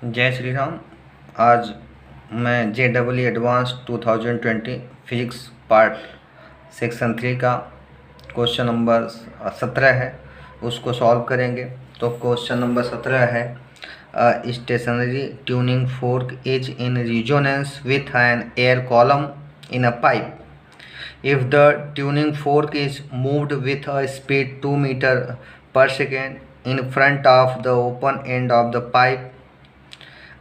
जय श्री राम। आज मैं JEE advance 2020 physics part section 3 का क्वेश्चन नंबर 17 है, उसको सॉल्व करेंगे। तो क्वेश्चन नंबर 17 है, stationary tuning fork is in resonance with an air column in a pipe. If the tuning fork is moved with a speed 2 meter per second in front of the open end of the pipe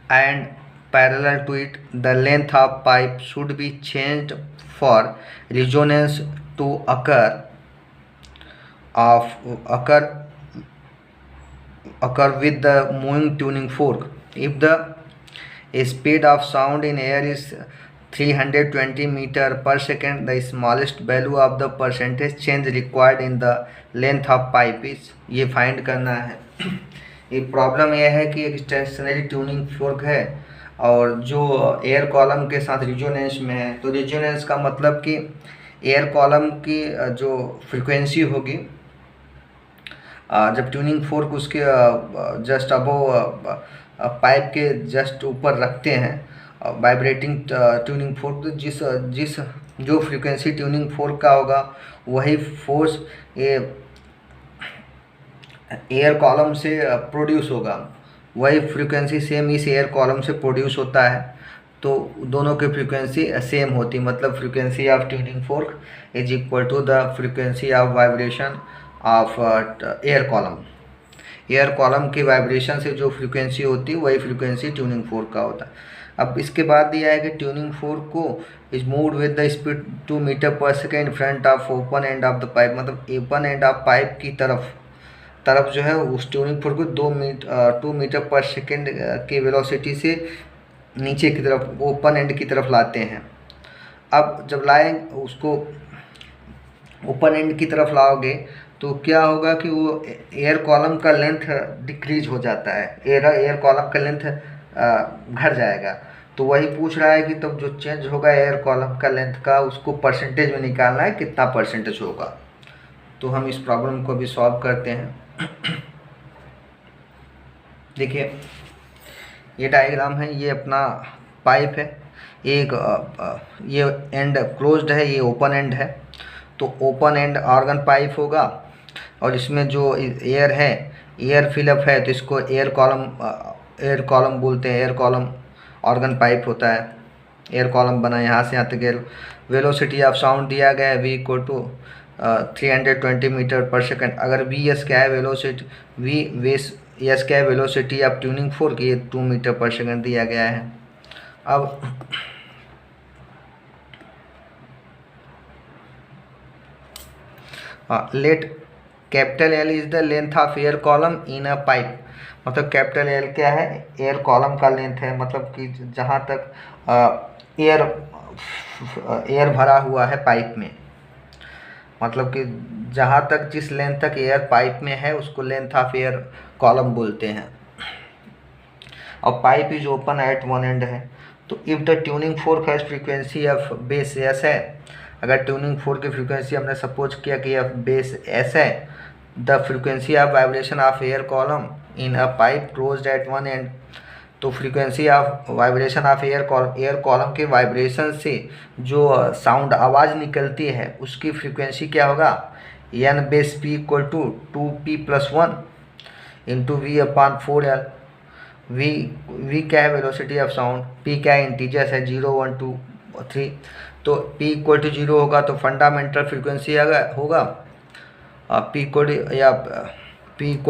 and parallel to it, the length of pipe should be changed for resonance to occur with the moving tuning fork. If the speed of sound in air is 320 meter per second, the smallest value of the percentage change required in the length of pipe is, ये find करना है। ये problem यह है कि एक stationery tuning fork है और जो एयर कॉलम के साथ रिजोनेंस में है। तो रिजोनेंस का मतलब कि एयर कॉलम की जो फ्रीक्वेंसी होगी, जब ट्यूनिंग फोर्क उसके जस्ट अबव पाइप के जस्ट ऊपर रखते हैं वाइब्रेटिंग ट्यूनिंग फोर्क, तो जिस जो फ्रीक्वेंसी ट्यूनिंग फोर्क का होगा वही फोर्स ये एयर कॉलम से प्रोड्यूस होगा, वही फ्रीक्वेंसी सेम इस एयर कॉलम से प्रोड्यूस होता है। तो दोनों की फ्रीक्वेंसी सेम होती, मतलब frequency of tuning fork is equal to the frequency of vibration of air column. Air column की वाइब्रेशन से जो फ्रीक्वेंसी होती है वही फ्रीक्वेंसी ट्यूनिंग फोर्क का होता है। अब इसके बाद दिया है कि ट्यूनिंग फोर्क को is moved with the speed 2 metre per second front of open end of the pipe, मतलब ओपन एंड ऑफ पाइप की तरफ जो है उस ट्यूनिंग फोर्क को 2 मीटर पर सेकेंड की वेलोसिटी से नीचे की तरफ ओपन एंड की तरफ लाते हैं। अब जब लाएं उसको ओपन एंड की तरफ लाओगे तो क्या होगा कि वो एयर कॉलम का लेंथ डिक्रीज हो जाता है, एयर कॉलम का लेंथ घट जाएगा। तो वही पूछ रहा है कि तब जो चेंज होगा एयर कॉलम का लेंथ का, उसको परसेंटेज में निकालना है, कितना परसेंटेज होगा। तो हम इस प्रॉब्लम को भी सॉल्व करते हैं। देखिए ये डायग्राम है, ये अपना पाइप है, एक ये एंड क्लोज्ड है, ये ओपन एंड है। तो ओपन एंड ऑर्गन पाइप होगा और इसमें जो एयर है, एयर फिलअप है, तो इसको एयर कॉलम बोलते हैं। एयर कॉलम ऑर्गन पाइप होता है, एयर कॉलम बना यहाँ से यहाँ तक। वेलोसिटी ऑफ साउंड दिया गया है v equal to 320 metre per second. अगर वी एस क्या है वेलोसिटी, एस क्या है वेलोसिटी ऑफ ट्यूनिंग फोर्क, ये 2 मीटर पर सेकेंड दिया गया है। अब let capital L is the length of air column in a pipe, मतलब कैपिटल एल क्या है, एयर कॉलम का लेंथ है, मतलब कि जहाँ तक एयर भरा हुआ है पाइप में, मतलब कि जहाँ तक जिस लेंथ तक एयर पाइप में है उसको लेंथ ऑफ एयर कॉलम बोलते हैं। और pipe is open at one end है। तो if the tuning fork has frequency of base S है, अगर ट्यूनिंग फोर्क की फ्रीक्वेंसी हमने सपोज किया कि एफ बेस एस है, the frequency of vibration of air column in a pipe closed at one end, तो frequency of vibration of air column के vibration से जो साउंड आवाज़ निकलती है उसकी फ्रीक्वेंसी क्या होगा, n base p equal to 2p+1 into v upon 4l। V क्या है वेलोसिटी ऑफ साउंड, p क्या है इंटीजर्स है 0 1 2 3, तो p इक्वल टू 0 होगा तो फंडामेंटल फ्रीक्वेंसी होगा p इक्वल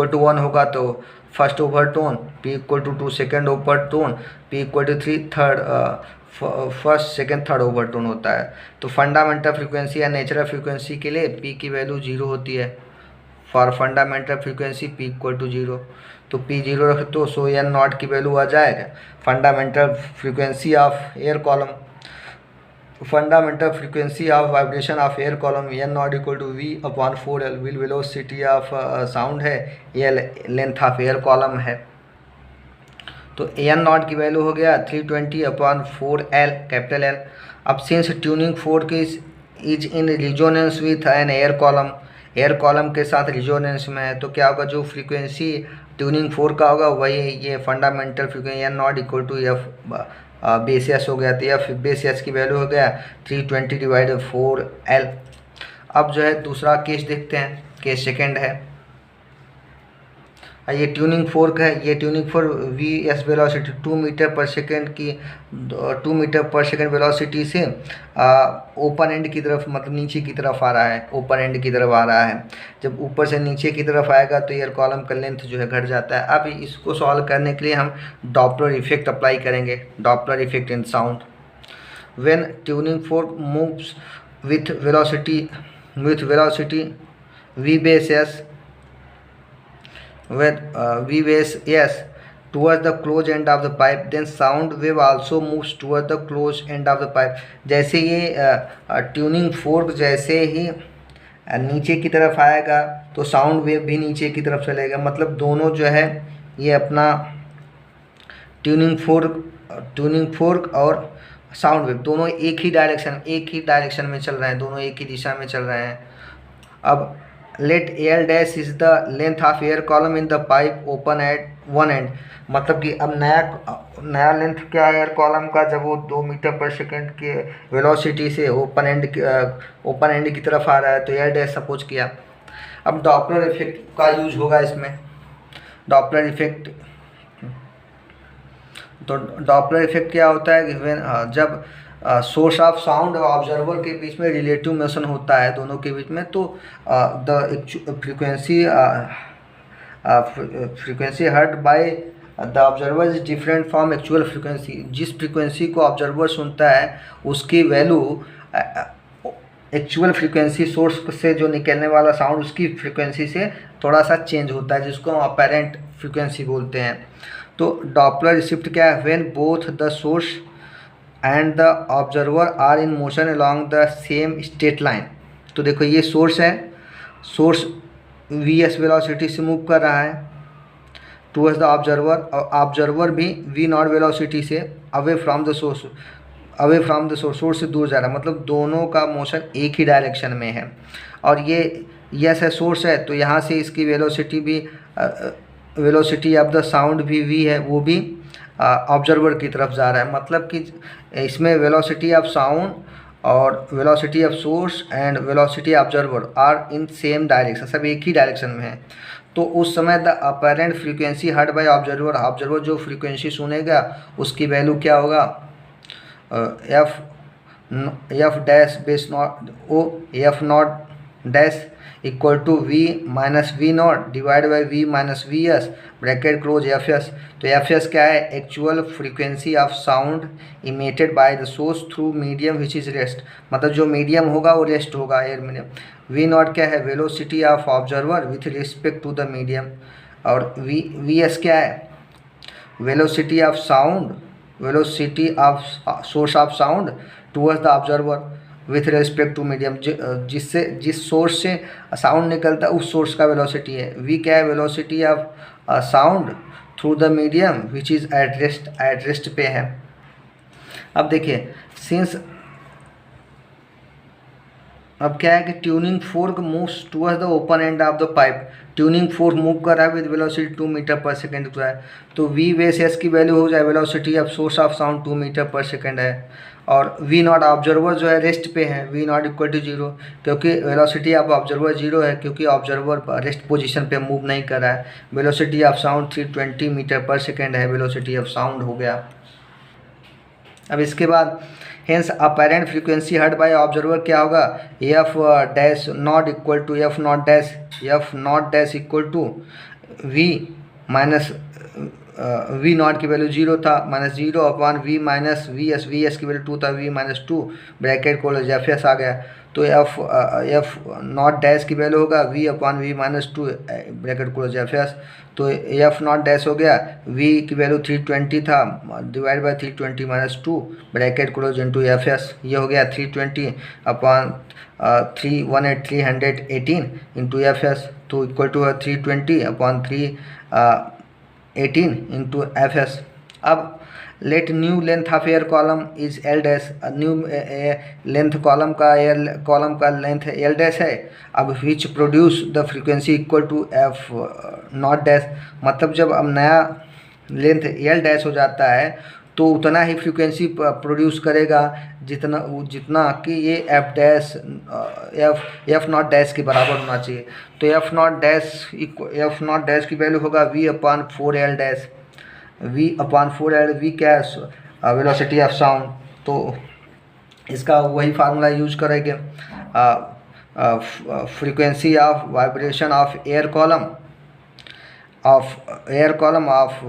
टू 1 होगा तो first overtone, p equal to 2 second overtone, p equal to 3 third first second third overtone होता है। तो फंडामेंटल फ्रीक्वेंसी या नेचुरल फ्रीक्वेंसी के लिए p की वैल्यू 0 होती है। For fundamental frequency p equal to 0, तो p 0 रख तो सो एन नॉट की वैल्यू आ जाएगा। Fundamental frequency of air column, fundamental frequency of vibration of air column n not equal to v upon 4l, will velocity of sound है, l length of air column है। तो n not की value हो गया 320 upon 4l capital L। अब since tuning fork is in resonance with an air column के साथ resonance में है, तो क्या होगा, जो फ्रीक्वेंसी ट्यूनिंग फोर्क का होगा वही ये fundamental frequency n naught equal to f base s हो गया, तो एफ बेस एस की वैल्यू हो गया 320 डिवाइडेड 4L। अब जो है दूसरा केस देखते हैं, केस सेकेंड है, ये ट्यूनिंग फोर्क है। ये tuning fork v s velocity 2 metre per second की 2 मीटर पर सेकेंड वेलोसिटी से ओपन एंड की तरफ, मतलब नीचे की तरफ आ रहा है, ओपन एंड की तरफ आ रहा है। जब ऊपर से नीचे की तरफ आएगा तो एयर कॉलम का लेंथ जो है घट जाता है। अब इसको सॉल्व करने के लिए हम डॉपलर इफेक्ट अप्लाई करेंगे, Doppler effect in sound. When tuning fork moves with velocity v base s with v base s towards the close end of the pipe, then sound wave also moves towards the close end of the pipe। जैसे ये tuning fork जैसे ही नीचे की तरफ आएगा तो sound wave भी नीचे की तरफ चलेगा। मतलब दोनों जो है ये अपना ट्यूनिंग फोर्क और साउंड वेव दोनों एक ही डायरेक्शन में चल रहे हैं, दोनों एक ही दिशा में चल रहे हैं। अब let air dash is the length of air column in the pipe open at one end, मतलब कि अब नया लेंथ क्या है एयर कॉलम का, जब वो 2 मीटर पर सेकेंड के वेलोसिटी से ओपन एंड की तरफ आ रहा है तो एयर डैश सपोज किया। अब डॉपलर इफेक्ट का यूज होगा इसमें। डॉपलर इफेक्ट, तो डॉपलर इफेक्ट क्या होता है कि जब सोर्स ऑफ साउंड और ऑब्जर्वर के बीच में रिलेटिव मोशन होता है दोनों के बीच में, तो the frequency heard by the observer is different from actual frequency. जिस फ्रीक्वेंसी को ऑब्जर्वर सुनता है उसकी वैल्यू एक्चुअल फ्रीक्वेंसी सोर्स से जो निकलने वाला साउंड उसकी फ्रीक्वेंसी से थोड़ा सा चेंज होता है, जिसको हम अपैरेंट फ्रीक्वेंसी बोलते हैं। तो डॉपलर शिफ्ट क्या है, when both the source and the observer are in motion along the same straight line. तो देखो ये सोर्स है, सोर्स वी एस वेलोसिटी से मूव कर रहा है टूवर्ड्स द ऑब्जर्वर, और ऑब्जर्वर भी वी नॉट वेलोसिटी से अवे फ्रॉम द सोर्स से दूर जा रहा है। मतलब दोनों का मोशन एक ही डायरेक्शन में है। और ये यस है, सोर्स है, तो यहाँ से इसकी वेलोसिटी ऑफ द साउंड भी वी है, वो भी ऑब्जर्वर की तरफ जा रहा है। मतलब कि इसमें वेलोसिटी ऑफ साउंड और velocity of source and velocity observer are in same direction, सब एक ही डायरेक्शन में है। तो उस समय the apparent frequency heard by observer जो फ्रीक्वेंसी सुनेगा उसकी वैल्यू क्या होगा, f dash base naught o f not dash equal to v minus v naught divide by v minus v s bracket close F S. तो f s क्या है, actual frequency of sound emitted by the source through medium which is rest, मतलब जो medium होगा वो rest होगा, air medium. We naught क्या है, velocity of observer with respect to the medium. और वी एस क्या है, velocity of sound, velocity of source of sound towards the observer with respect to medium. जिस source से sound निकलता है उस सोर्स का वेलोसिटी है। वी क्या है, velocity of sound through the medium which is at rest पे है। अब देखिए सिंस अब क्या है कि tuning fork moves towards the open end of the pipe. Tuning fork move कर रहा है with velocity 2 metre per second है, तो वी बेस एस की वैल्यू हो जाए, velocity of source of sound 2 metre per second है, और वी नॉट ऑब्जर्वर जो है रेस्ट पे है, वी नॉट इक्वल टू 0, क्योंकि वेलोसिटी ऑफ ऑब्जर्वर 0 है, क्योंकि ऑब्जर्वर रेस्ट पोजीशन पे मूव नहीं कर रहा है। Velocity of sound 320 metre per second है, वेलोसिटी ऑफ साउंड हो गया। अब इसके बाद hence apparent frequency heard by observer क्या होगा, f dash naught equal to f not dash equal to v minus v naught की वैल्यू 0 था, -0 upon we minus v s की वैल्यू 2 था, वी माइनस 2 ब्रैकेट खोलो एफ एस आ गया। तो एफ नॉट डैश की वैल्यू होगा V upon we minus 2 bracket close F S. तो एफ नॉट डैश हो गया, वी की वैल्यू 320 था, divide by 320 minus 2 bracket close into F S. ये हो गया 320 अपॉन 318 इंटू एफ एस, तो equal to 320 upon 318 into F S. अब let new length of air column is L dash, new length column का length l dash है। अब which produce the frequency equal to f not dash, मतलब जब अब नया length l dash हो जाता है तो उतना ही फ्रीक्वेंसी प्रोड्यूस करेगा जितना कि ये एफ नॉट डैश के बराबर होना चाहिए। तो एफ नॉट डैश की वैल्यू होगा V/4L डैश। V/4L, वी क्या है, वेलोसिटी ऑफ साउंड। तो इसका वही फार्मूला यूज करेंगे, frequency of vibration of air column of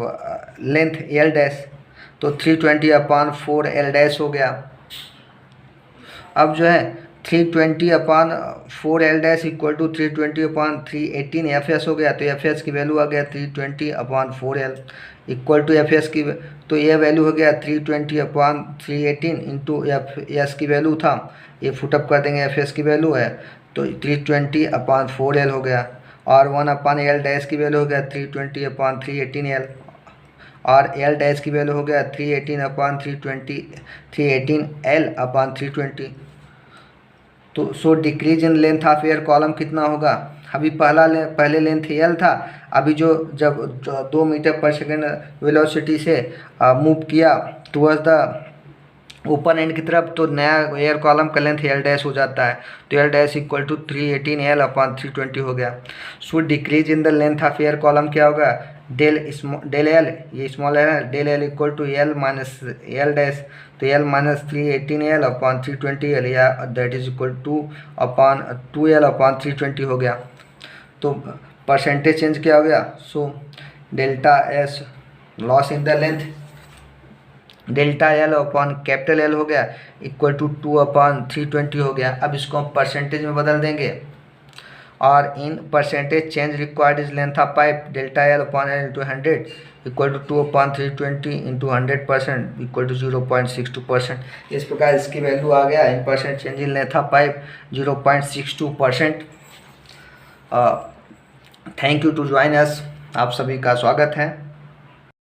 length l dash, तो 320/4L डैश हो गया। अब जो है 320/4L dash equal to 320/318 F हो गया। तो एफ की वैल्यू आ गया 320/4L इक्वल टू एफ की, तो ये वैल्यू हो गया 320/318 इंटू एफ की वैल्यू था, ये फुटअप कर देंगे, एफ की वैल्यू है तो 320/4L हो गया। और 1/L डैश की वैल्यू हो गया 320/318L, और एल डैश की वैल्यू हो गया 318/320। तो so decrease in length of air column कितना होगा? अभी पहले लेंथ एल था, अभी जब 2 मीटर पर सेकेंड वेलोसिटी से मूव किया टुवर्ड्स द ओपन एंड की तरफ, तो नया एयर कॉलम का लेंथ एल डैश हो जाता है। तो L dash equal to 318L/320 हो गया। So decrease in the length of air column क्या होगा? डेल एल, ये स्मॉल है, del L equal to L minus L dash, तो एल माइनस 318L/320L, या that is equal to 2L/320 हो गया। तो परसेंटेज चेंज क्या हो गया? So delta S loss in the length, delta L/L हो गया इक्वल टू 2/320 हो गया। अब इसको हम परसेंटेज में बदल देंगे, और in percentage change required is length of pipe, delta L/L into 100 equal to 2/320 into 100% equal to 0.62%। इस प्रकार इसकी वैल्यू आ गया in percent change in length of pipe 0.62%। Thank you to join us, आप सभी का स्वागत है।